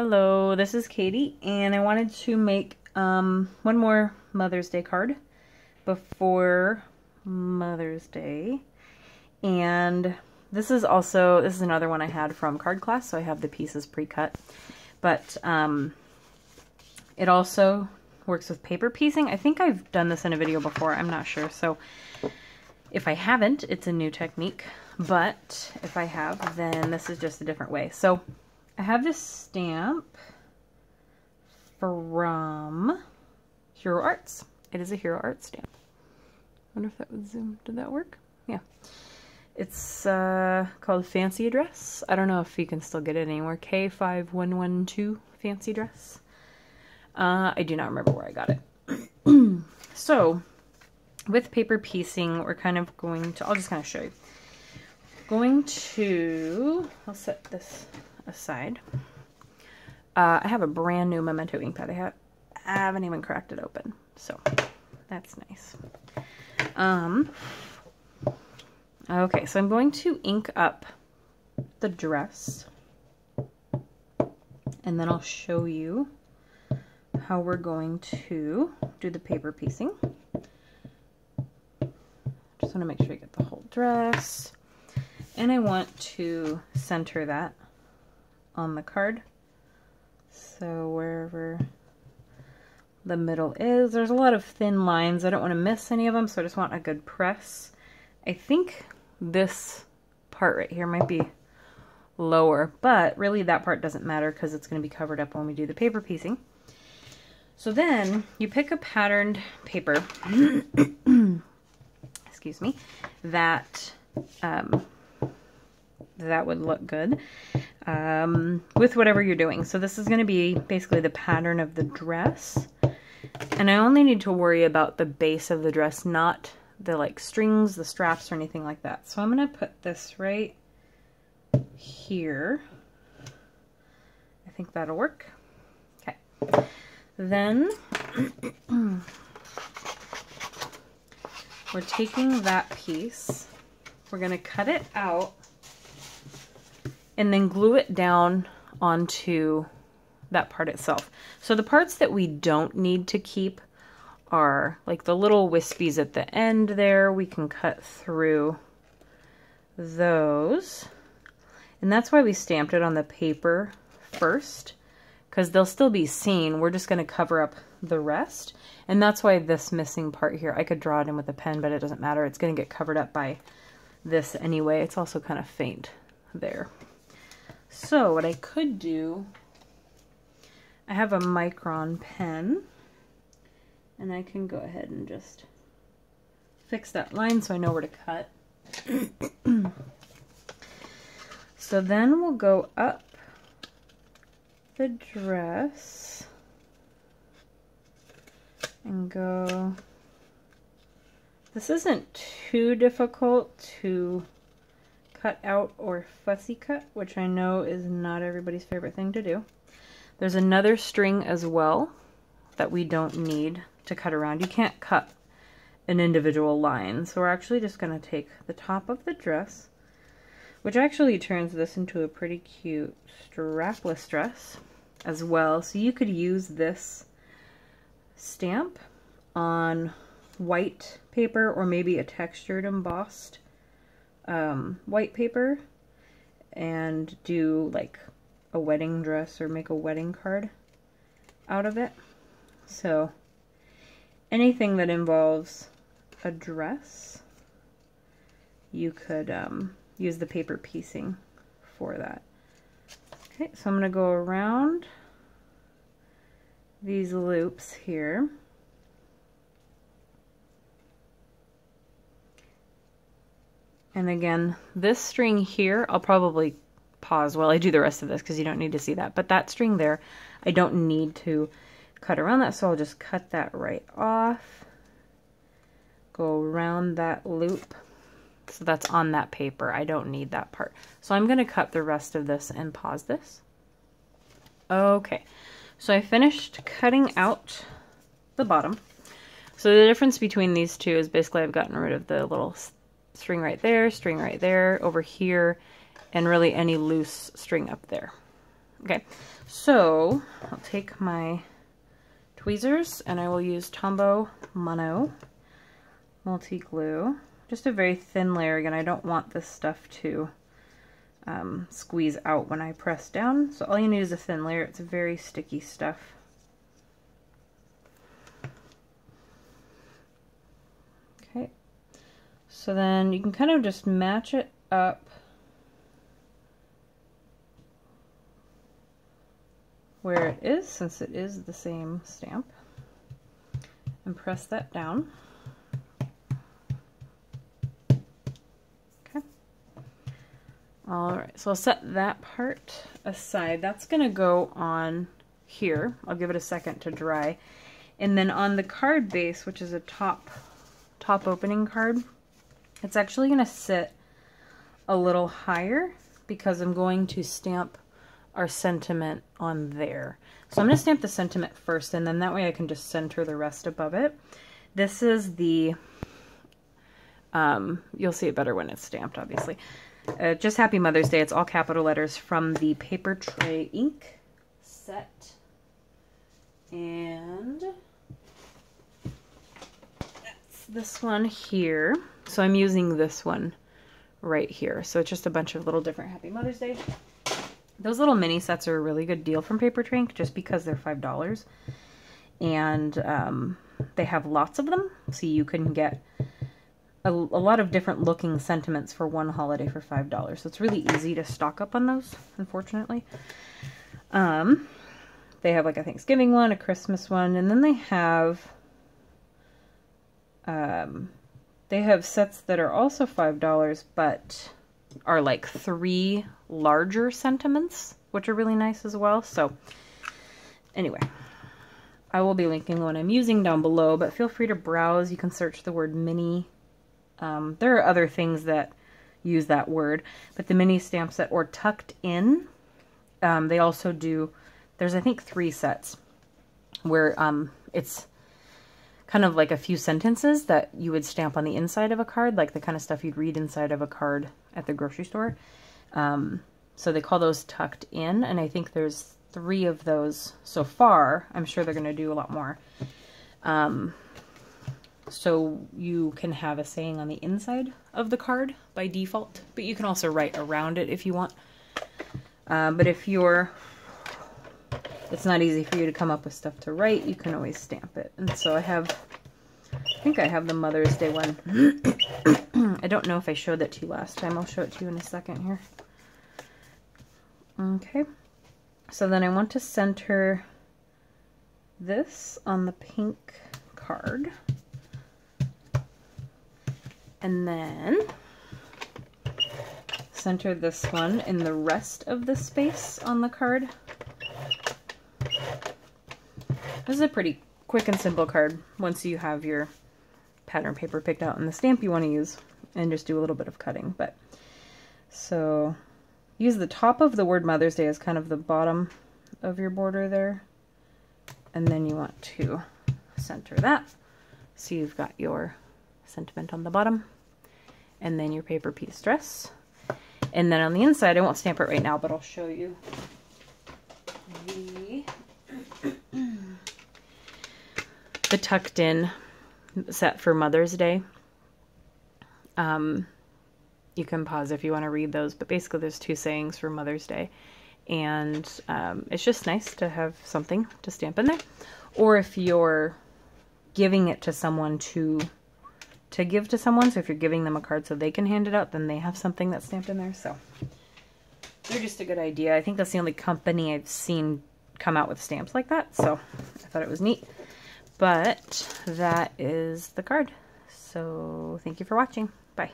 Hello, this is Katie, and I wanted to make one more Mother's Day card before Mother's Day. And this is another one I had from card class, so I have the pieces pre-cut. But it also works with paper piecing. I think I've done this in a video before, I'm not sure. So if I haven't, it's a new technique. But if I have, then this is just a different way. So I have this stamp from Hero Arts. It is a Hero Arts stamp. I wonder if that would zoom. Did that work? Yeah. It's called Fancy Dress. I don't know if you can still get it anywhere. K5112 Fancy Dress. I do not remember where I got it. So, with paper piecing, we're kind of going to, I'll just kind of show you. I'll set this aside. I have a brand new Memento ink pad. I haven't even cracked it open, so that's nice. Okay, so I'm going to ink up the dress, and then I'll show you how we're going to do the paper piecing. Just want to make sure I get the whole dress, and I want to center that on the card. So wherever the middle is, there's a lot of thin lines. I don't want to miss any of them, so I just want a good press. I think this part right here might be lower, but really that part doesn't matter because it's going to be covered up when we do the paper piecing. So then you pick a patterned paper, excuse me, that would look good with whatever you're doing. So this is going to be basically the pattern of the dress, and I only need to worry about the base of the dress, not the like strings, the straps, or anything like that. So I'm going to put this right here. I think that'll work. Okay. Then we're taking that piece, we're going to cut it out, and then glue it down onto that part itself. So the parts that we don't need to keep are like the little wispies at the end there. We can cut through those. And that's why we stamped it on the paper first, because they'll still be seen. We're just going to cover up the rest. And that's why this missing part here, I could draw it in with a pen, but it doesn't matter. It's going to get covered up by this anyway. It's also kind of faint there. So what I could do, I have a micron pen, and I can go ahead and just fix that line so I know where to cut. So then we'll go up the dress and go, this isn't too difficult to cut out or fussy cut, which I know is not everybody's favorite thing to do. There's another string as well that we don't need to cut around. You can't cut an individual line, so we're actually just going to take the top of the dress, which actually turns this into a pretty cute strapless dress as well. So you could use this stamp on white paper, or maybe a textured embossed white paper, and do like a wedding dress or make a wedding card out of it. So anything that involves a dress, you could use the paper piecing for that. Okay, so I'm going to go around these loops here. And again, this string here, I'll probably pause while I do the rest of this because you don't need to see that. But that string there, I don't need to cut around that, so I'll just cut that right off. Go around that loop. So that's on that paper. I don't need that part. So I'm going to cut the rest of this and pause this. Okay, so I finished cutting out the bottom. So the difference between these two is basically I've gotten rid of the little string right there, over here, and really any loose string up there. Okay, so I'll take my tweezers and I will use Tombow Mono multi-glue. Just a very thin layer. Again, I don't want this stuff to squeeze out when I press down. So all you need is a thin layer. It's very sticky stuff. Okay, so then you can kind of just match it up where it is, since it is the same stamp, and press that down. Okay. All right, so I'll set that part aside. That's gonna go on here. I'll give it a second to dry. And then on the card base, which is a top opening card, it's actually gonna sit a little higher because I'm going to stamp our sentiment on there. So I'm going to stamp the sentiment first, and then that way I can just center the rest above it. This is the, you'll see it better when it's stamped, obviously. Just Happy Mother's Day. It's all capital letters from the Paper Tray ink set. And that's this one here. So I'm using this one right here. So it's just a bunch of little different Happy Mother's Day. Those little mini sets are a really good deal from Paper Tray Ink just because they're $5. And they have lots of them. So you can get a lot of different looking sentiments for one holiday for $5. So it's really easy to stock up on those, unfortunately. They have like a Thanksgiving one, a Christmas one, and then they have sets that are also $5, but are like 3 larger sentiments, which are really nice as well. So anyway, I will be linking one I'm using down below, but feel free to browse. You can search the word mini. There are other things that use that word, but the mini stamp set or tucked in, they also do, there's I think 3 sets where it's kind of like a few sentences that you would stamp on the inside of a card, like the kind of stuff you'd read inside of a card at the grocery store. So they call those tucked in, and I think there's 3 of those so far. I'm sure they're going to do a lot more. So you can have a saying on the inside of the card by default, but you can also write around it if you want. But if it's not easy for you to come up with stuff to write, you can always stamp it. And so I think I have the Mother's Day one. I don't know if I showed that to you last time. I'll show it to you in a second here. Okay. So then I want to center this on the pink card. And then center this one in the rest of the space on the card. This is a pretty quick and simple card once you have your pattern paper picked out and the stamp you want to use, and just do a little bit of cutting. But so use the top of the word Mother's Day as kind of the bottom of your border there, and then you want to center that so you've got your sentiment on the bottom, and then your paper piece dress. And then on the inside, I won't stamp it right now, but I'll show you the tucked in set for Mother's Day. You can pause if you want to read those, but basically there's 2 sayings for Mother's Day, and it's just nice to have something to stamp in there. Or if you're giving it to someone to give to someone, so if you're giving them a card so they can hand it out, then they have something that's stamped in there. So they're just a good idea. I think that's the only company I've seen come out with stamps like that, so I thought it was neat. But that is the card. So thank you for watching. Bye.